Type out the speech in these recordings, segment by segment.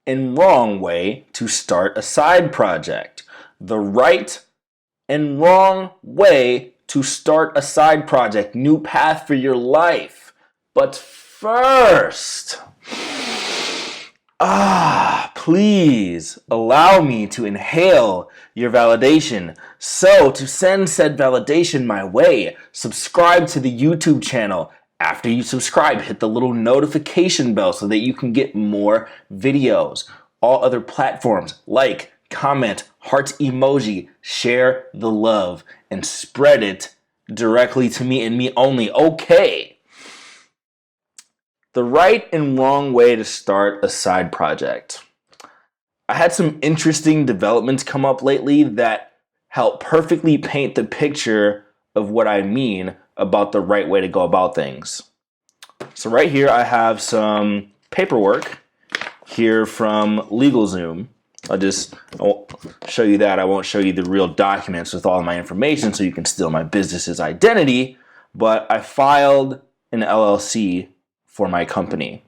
and wrong way to start a side project. The right and wrong way to start a side project. New path for your life. But first, please allow me to inhale your validation. So, to send said validation my way, subscribe to the YouTube channel. After you subscribe, hit the little notification bell so that you can get more videos. All other platforms, like, comment, heart emoji, share the love, and spread it directly to me and me only. Okay. The right and wrong way to start a side project. I had some interesting developments come up lately that help perfectly paint the picture of what I mean about the right way to go about things. So right here I have some paperwork here from LegalZoom. I won't show you that. I won't show you the real documents with all my information so you can steal my business's identity. But I filed an LLC for my company.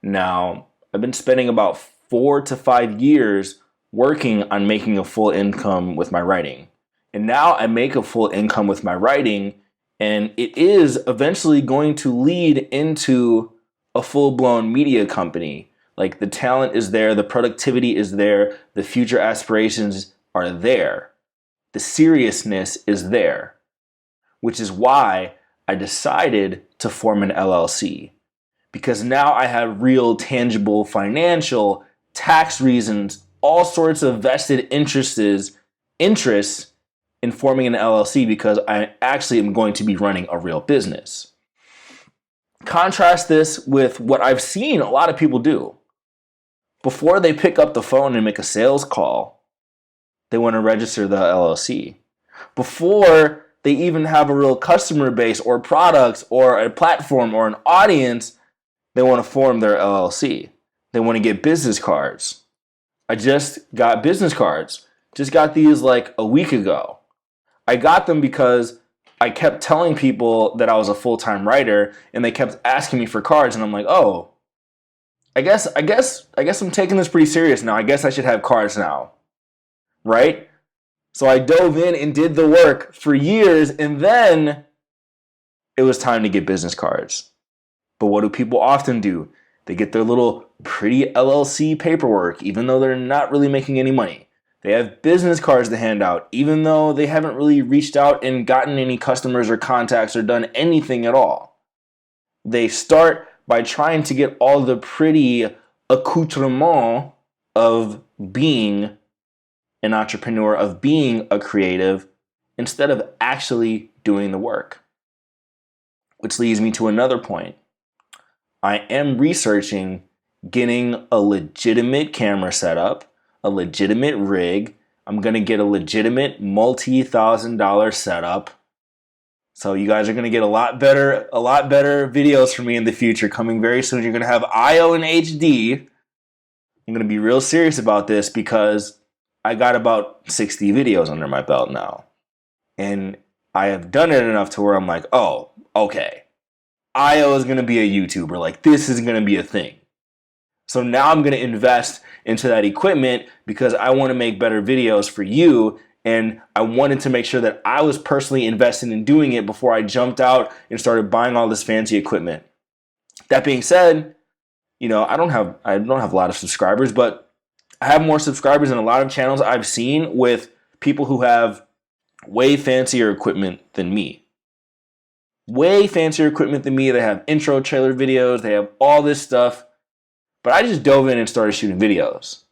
Now, I've been spending about 4 to 5 years working on making a full income with my writing. And now I make a full income with my writing, and it is eventually going to lead into a full-blown media company. Like, the talent is there, the productivity is there, the future aspirations are there. The seriousness is there, which is why I decided to form an LLC. Because now I have real, tangible, financial, tax reasons, all sorts of vested interests in forming an LLC, because I actually am going to be running a real business. Contrast this with what I've seen a lot of people do. Before they pick up the phone and make a sales call, they want to register the LLC. Before they even have a real customer base or products or a platform or an audience, they want to form their LLC. They want to get business cards. I just got business cards. Just got these like a week ago. I got them because I kept telling people that I was a full-time writer, and they kept asking me for cards, and I'm like, oh, I guess I'm taking this pretty serious now. I guess I should have cards now, right? So I dove in and did the work for years, and then it was time to get business cards. But what do people often do? They get their little pretty LLC paperwork, even though they're not really making any money. They have business cards to hand out, even though they haven't really reached out and gotten any customers or contacts or done anything at all. They start by trying to get all the pretty accoutrement of being an entrepreneur, of being a creative, instead of actually doing the work. Which leads me to another point. I am researching getting a legitimate camera setup, a legitimate rig. I'm going to get a legitimate multi-$1,000 setup. So you guys are going to get a lot better videos from me in the future coming very soon. You're going to have Ayo in HD. I'm going to be real serious about this because I got about 60 videos under my belt now. And I have done it enough to where I'm like, oh, okay. Ayo is going to be a YouTuber. Like, this is going to be a thing. So now I'm going to invest into that equipment because I want to make better videos for you. And I wanted to make sure that I was personally invested in doing it before I jumped out and started buying all this fancy equipment. That being said, I don't have a lot of subscribers, but I have more subscribers than a lot of channels I've seen with people who have way fancier equipment than me. Way fancier equipment than me. They have intro trailer videos. They have all this stuff. But I just dove in and started shooting videos.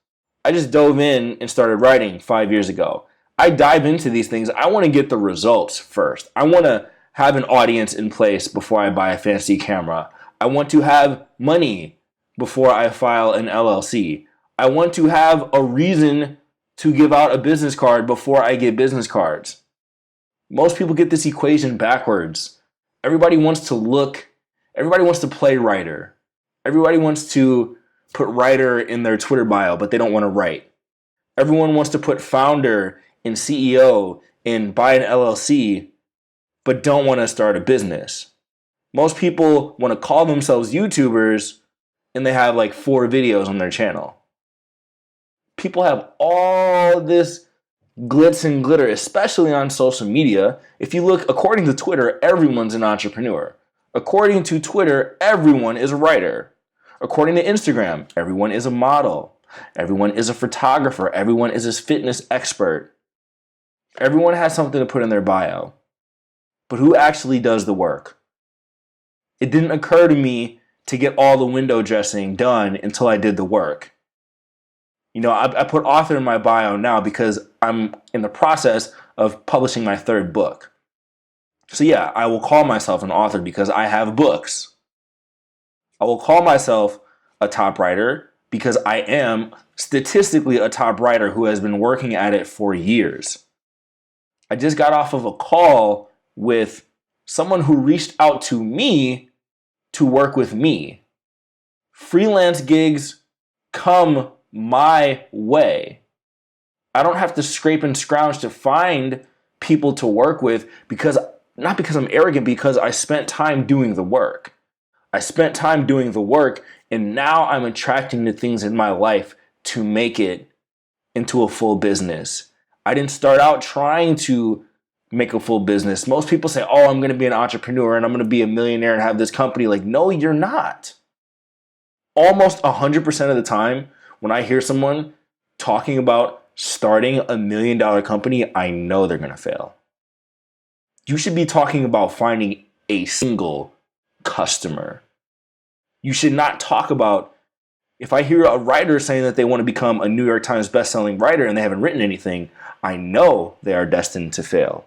I just dove in and started writing 5 years ago. I dive into these things. I want to get the results first. I want to have an audience in place before I buy a fancy camera. I want to have money before I file an LLC. I want to have a reason to give out a business card before I get business cards. Most people get this equation backwards. Everybody wants to play writer. Everybody wants to put writer in their Twitter bio, but they don't want to write. Everyone wants to put founder and CEO and buy an LLC, but don't want to start a business. Most people want to call themselves YouTubers, and they have like 4 videos on their channel. People have all this glitz and glitter, especially on social media. If you look, according to Twitter, everyone's an entrepreneur. According to Twitter, everyone is a writer. According to Instagram, everyone is a model. Everyone is a photographer. Everyone is a fitness expert. Everyone has something to put in their bio. But who actually does the work? It didn't occur to me to get all the window dressing done until I did the work. You know, I put author in my bio now because I'm in the process of publishing my 3rd book. So yeah, I will call myself an author because I have books. I will call myself a top writer because I am statistically a top writer who has been working at it for years. I just got off of a call with someone who reached out to me to work with me. Freelance gigs come my way. I don't have to scrape and scrounge to find people to work with not because I'm arrogant, because I spent time doing the work. I spent time doing the work, and now I'm attracting the things in my life to make it into a full business. I didn't start out trying to make a full business. Most people say, oh, I'm going to be an entrepreneur and I'm going to be a millionaire and have this company. Like, no, you're not. Almost 100% of the time, when I hear someone talking about starting a $1 million company, I know they're going to fail. You should be talking about finding a single customer. You should not talk about, if I hear a writer saying that they want to become a New York Times bestselling writer and they haven't written anything, I know they are destined to fail.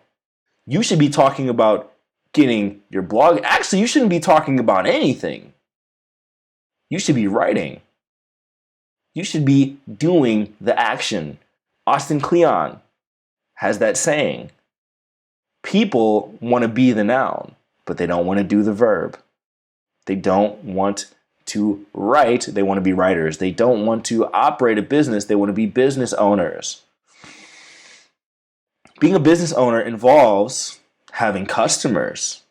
You should be talking about getting your blog. Actually, you shouldn't be talking about anything. You should be writing. You should be doing the action. Austin Kleon has that saying. People want to be the noun, but they don't want to do the verb. They don't want to write. They want to be writers. They don't want to operate a business. They want to be business owners. Being a business owner involves having customers.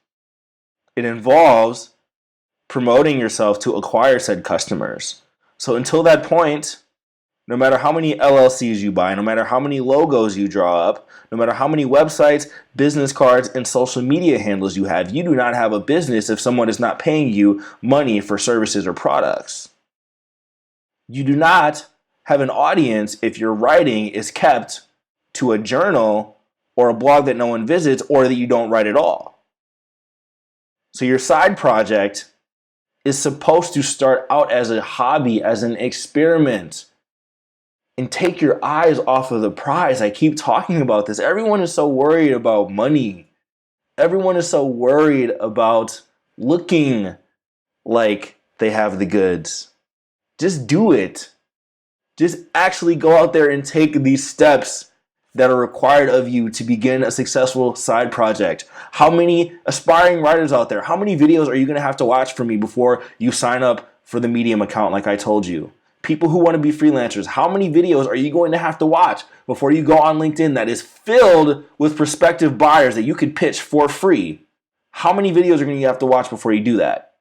It involves promoting yourself to acquire said customers. So until that point, no matter how many LLCs you buy, no matter how many logos you draw up, no matter how many websites, business cards, and social media handles you have, you do not have a business if someone is not paying you money for services or products. You do not have an audience if your writing is kept to a journal or a blog that no one visits, or that you don't write at all. So your side project is supposed to start out as a hobby, as an experiment, and take your eyes off of the prize. I keep talking about this. Everyone is so worried about money. Everyone is so worried about looking like they have the goods. Just do it. Just actually go out there and take these steps that are required of you to begin a successful side project. How many aspiring writers out there? How many videos are you going to have to watch from me before you sign up for the Medium account like I told you? People who want to be freelancers, how many videos are you going to have to watch before you go on LinkedIn that is filled with prospective buyers that you could pitch for free? How many videos are you going to have to watch before you do that?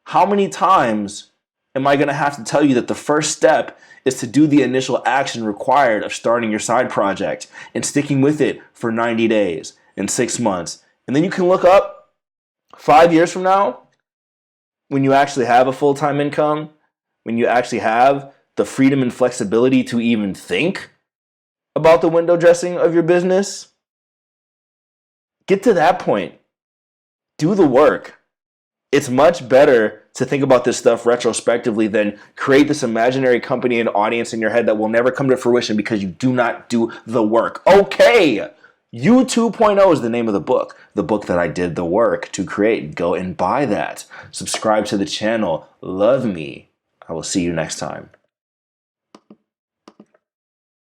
How many times am I going to have to tell you that the first step is to do the initial action required of starting your side project and sticking with it for 90 days and 6 months? And then you can look up 5 years from now, when you actually have a full-time income, when you actually have the freedom and flexibility to even think about the window dressing of your business. Get to that point. Do the work. It's much better to think about this stuff retrospectively than create this imaginary company and audience in your head that will never come to fruition because you do not do the work. Okay, You 2.0 is the name of the book that I did the work to create. Go and buy that. Subscribe to the channel. Love me. I will see you next time.